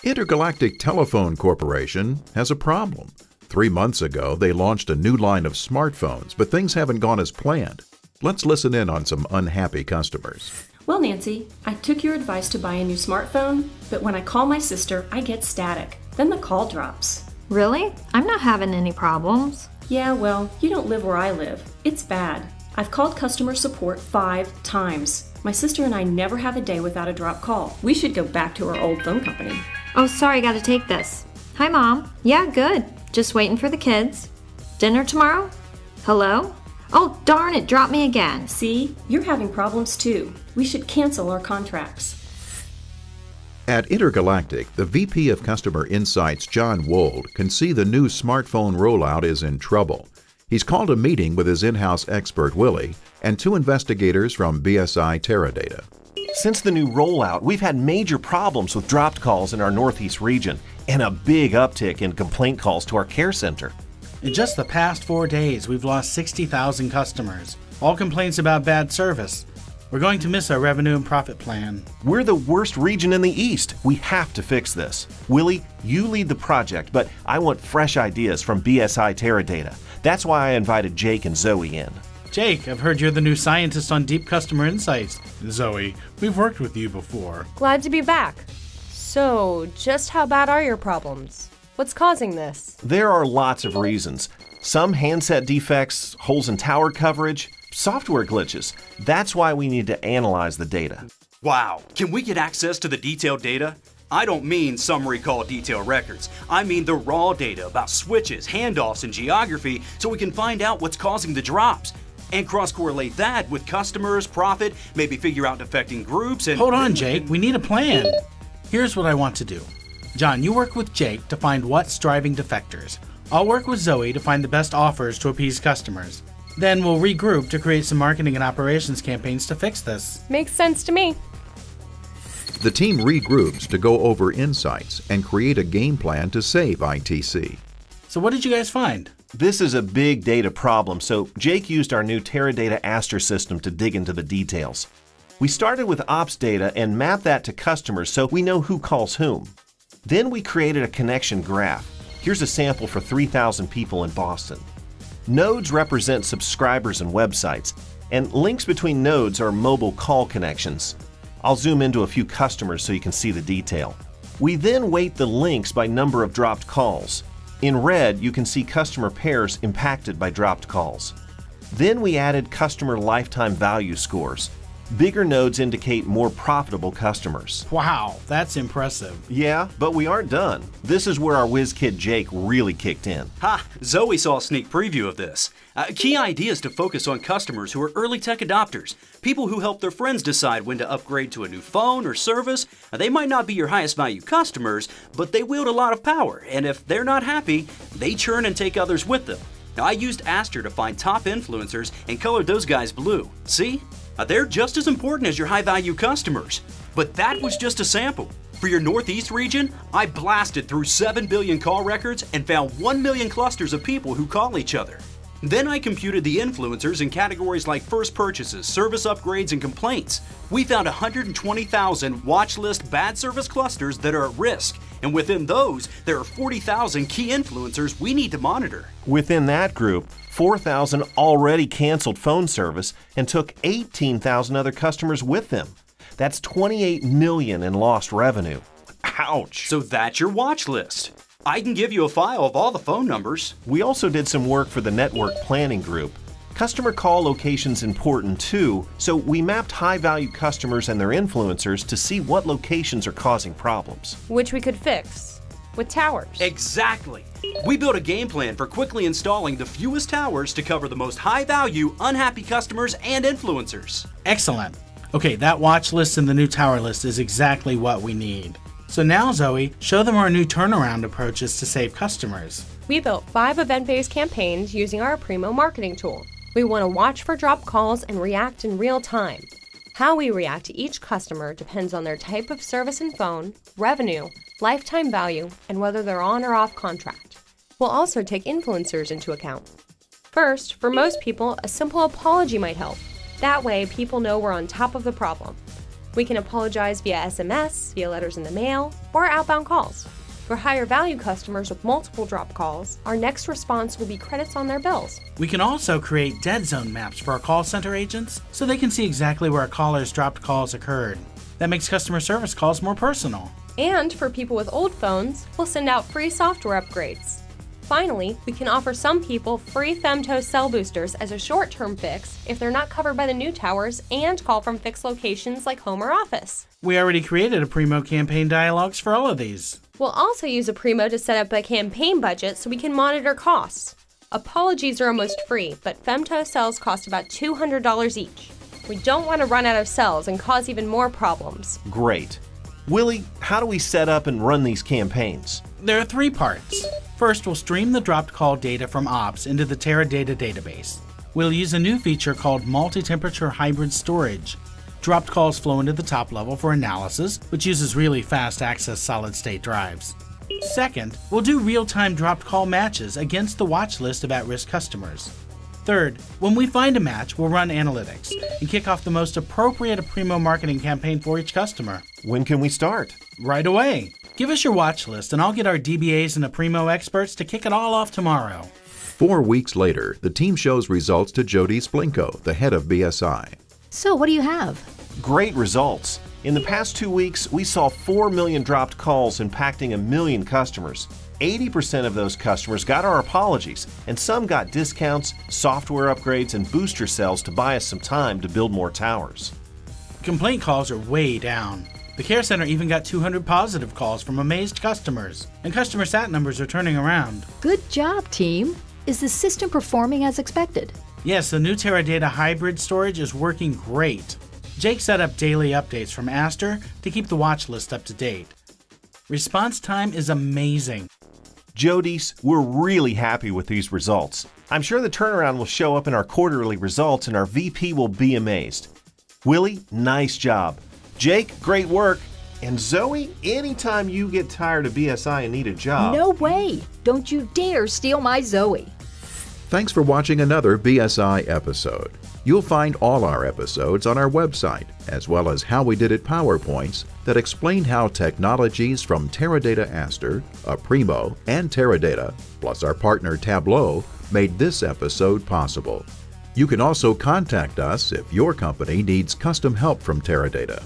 Intergalactic Telephone Corporation has a problem. 3 months ago, they launched a new line of smartphones, but things haven't gone as planned. Let's listen in on some unhappy customers. Well, Nancy, I took your advice to buy a new smartphone, but when I call my sister, I get static. Then the call drops. Really? I'm not having any problems. Yeah, well, you don't live where I live. It's bad. I've called customer support 5 times. My sister and I never have a day without a drop call. We should go back to our old phone company. Oh, sorry, gotta take this. Hi, Mom. Yeah, good. Just waiting for the kids. Dinner tomorrow? Hello? Oh, darn it, dropped me again. See, you're having problems too. We should cancel our contracts. At Intergalactic, the VP of Customer Insights, John Wold, can see the new smartphone rollout is in trouble. He's called a meeting with his in-house expert, Willie, and 2 investigators from BSI Teradata. Since the new rollout, we've had major problems with dropped calls in our Northeast region and a big uptick in complaint calls to our care center. In just the past 4 days, we've lost 60,000 customers, all complaints about bad service. We're going to miss our revenue and profit plan. We're the worst region in the East. We have to fix this. Willie, you lead the project, but I want fresh ideas from BSI Teradata. That's why I invited Jake and Zoe in. Jake, I've heard you're the new scientist on Deep Customer Insights. Zoe, we've worked with you before. Glad to be back. So, just how bad are your problems? What's causing this? There are lots of reasons. Some handset defects, holes in tower coverage, software glitches. That's why we need to analyze the data. Wow, can we get access to the detailed data? I don't mean summary call detail records. I mean the raw data about switches, handoffs, and geography so we can find out what's causing the drops. And cross-correlate that with customers, profit, maybe figure out defecting groups and— Hold on, Jake. We need a plan. Here's what I want to do. John, you work with Jake to find what's driving defectors. I'll work with Zoe to find the best offers to appease customers. Then we'll regroup to create some marketing and operations campaigns to fix this. Makes sense to me. The team regroups to go over insights and create a game plan to save ITC. So what did you guys find? This is a big data problem, so Jake used our new Teradata Aster system to dig into the details. We started with ops data and mapped that to customers so we know who calls whom. Then we created a connection graph. Here's a sample for 3,000 people in Boston. Nodes represent subscribers and websites, and links between nodes are mobile call connections. I'll zoom into a few customers so you can see the detail. We then weight the links by number of dropped calls. In red, you can see customer pairs impacted by dropped calls. Then we added customer lifetime value scores. Bigger nodes indicate more profitable customers. Wow, that's impressive. Yeah, but we aren't done. This is where our whiz kid Jake really kicked in. Ha! Zoe saw a sneak preview of this. Key idea is to focus on customers who are early tech adopters, people who help their friends decide when to upgrade to a new phone or service. They might not be your highest value customers, but they wield a lot of power, and if they're not happy, they churn and take others with them. Now, I used Aster to find top influencers and colored those guys blue. See? They're just as important as your high-value customers. But that was just a sample. For your Northeast region, I blasted through 7 billion call records and found 1 million clusters of people who call each other. Then I computed the influencers in categories like first purchases, service upgrades, and complaints. We found 120,000 watch list bad service clusters that are at risk, and within those, there are 40,000 key influencers we need to monitor. Within that group, 4,000 already canceled phone service and took 18,000 other customers with them. That's 28 million in lost revenue. Ouch! So that's your watch list. I can give you a file of all the phone numbers. We also did some work for the network planning group. Customer call location's important too, so we mapped high-value customers and their influencers to see what locations are causing problems. Which we could fix with towers. Exactly. We built a game plan for quickly installing the fewest towers to cover the most high-value, unhappy customers and influencers. Excellent. Okay, that watch list and the new tower list is exactly what we need. So now, Zoe, show them our new turnaround approaches to save customers. We built 5 event-based campaigns using our Primo marketing tool. We want to watch for drop calls and react in real time. How we react to each customer depends on their type of service and phone, revenue, lifetime value, and whether they're on or off contract. We'll also take influencers into account. First, for most people, a simple apology might help. That way, people know we're on top of the problem. We can apologize via SMS, via letters in the mail, or outbound calls. For higher value customers with multiple drop calls, our next response will be credits on their bills. We can also create dead zone maps for our call center agents so they can see exactly where a caller's dropped calls occurred. That makes customer service calls more personal. And for people with old phones, we'll send out free software upgrades. Finally, we can offer some people free Femto cell boosters as a short-term fix if they're not covered by the new towers and call from fixed locations like home or office. We already created a Primo campaign dialogues for all of these. We'll also use a Primo to set up a campaign budget so we can monitor costs. Apologies are almost free, but Femto cells cost about $200 each. We don't want to run out of cells and cause even more problems. Great. Willie, how do we set up and run these campaigns? There are 3 parts. First, we'll stream the dropped call data from Ops into the Teradata database. We'll use a new feature called multi-temperature hybrid storage. Dropped calls flow into the top level for analysis, which uses really fast access solid-state drives. Second, we'll do real-time dropped call matches against the watch list of at-risk customers. Third, when we find a match, we'll run analytics and kick off the most appropriate Primo marketing campaign for each customer. When can we start? Right away. Give us your watch list and I'll get our DBAs and Primo experts to kick it all off tomorrow. 4 weeks later, the team shows results to Jody Splinko, the head of BSI. So what do you have? Great results. In the past 2 weeks, we saw 4 million dropped calls impacting 1 million customers. 80% of those customers got our apologies, and some got discounts, software upgrades, and booster cells to buy us some time to build more towers. Complaint calls are way down. The care center even got 200 positive calls from amazed customers, and customer sat numbers are turning around. Good job, team. Is the system performing as expected? Yes, the new Teradata hybrid storage is working great. Jake set up daily updates from Aster to keep the watch list up to date. Response time is amazing. Jodi's, we're really happy with these results. I'm sure the turnaround will show up in our quarterly results and our VP will be amazed. Willie, nice job. Jake, great work. And Zoe, anytime you get tired of BSI and need a job... No way! Don't you dare steal my Zoe! Thanks for watching another BSI episode. You'll find all our episodes on our website, as well as How We Did It PowerPoints that explain how technologies from Teradata Aster, Primo, and Teradata, plus our partner Tableau, made this episode possible. You can also contact us if your company needs custom help from Teradata.